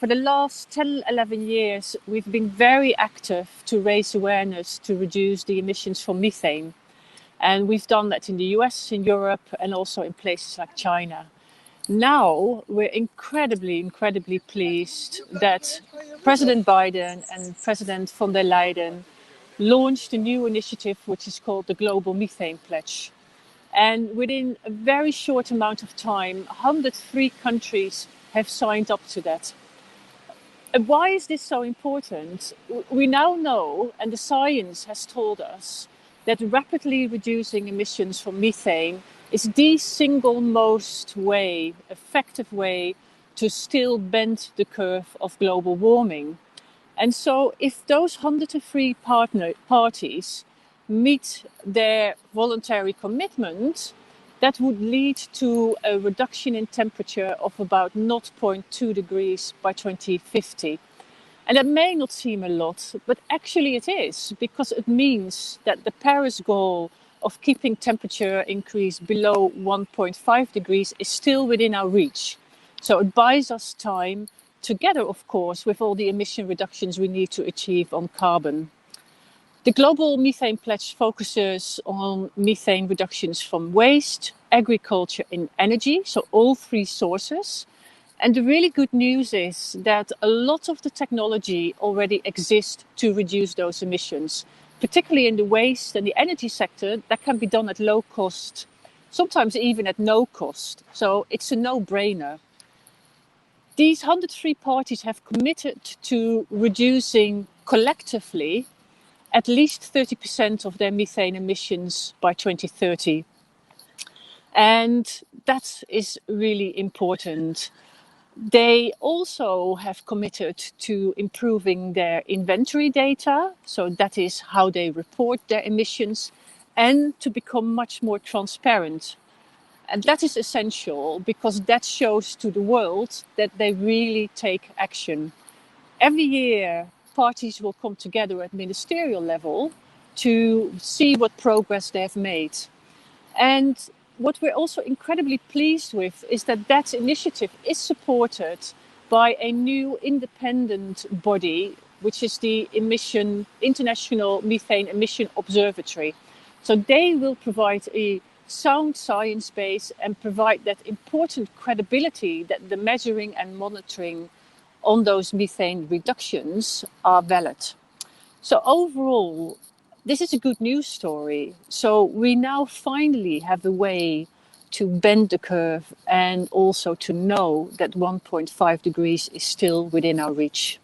for the last 10, 11 years, we've been very active to raise awareness to reduce the emissions from methane. And we've done that in the US, in Europe, and also in places like China. Now, we're incredibly pleased that President Biden and President von der Leyen launched a new initiative, which is called the Global Methane Pledge. And within a very short amount of time, 103 countries have signed up to that. And why is this so important? We now know, and the science has told us, that rapidly reducing emissions from methane is the single most effective way to still bend the curve of global warming. And so if those 103 parties meet their voluntary commitment, that would lead to a reduction in temperature of about 0.2 degrees by 2050. And that may not seem a lot, but actually it is, because it means that the Paris goal of keeping temperature increase below 1.5 degrees is still within our reach. So it buys us time, together, of course, with all the emission reductions we need to achieve on carbon. The Global Methane Pledge focuses on methane reductions from waste, agriculture and energy, so all three sources. And the really good news is that a lot of the technology already exists to reduce those emissions, particularly in the waste and the energy sector. That can be done at low cost, sometimes even at no cost. So it's a no-brainer. These 103 parties have committed to reducing collectively at least 30% of their methane emissions by 2030. And that is really important. They also have committed to improving their inventory data, so that is how they report their emissions, and to become much more transparent. And that is essential because that shows to the world that they really take action. Every year, parties will come together at ministerial level to see what progress they've made. And what we're also incredibly pleased with is that that initiative is supported by a new independent body, which is the International Methane Emission Observatory. So they will provide a sound science base and provide that important credibility that the measuring and monitoring on those methane reductions are valid. So overall, this is a good news story. So we now finally have a way to bend the curve and also to know that 1.5 degrees is still within our reach.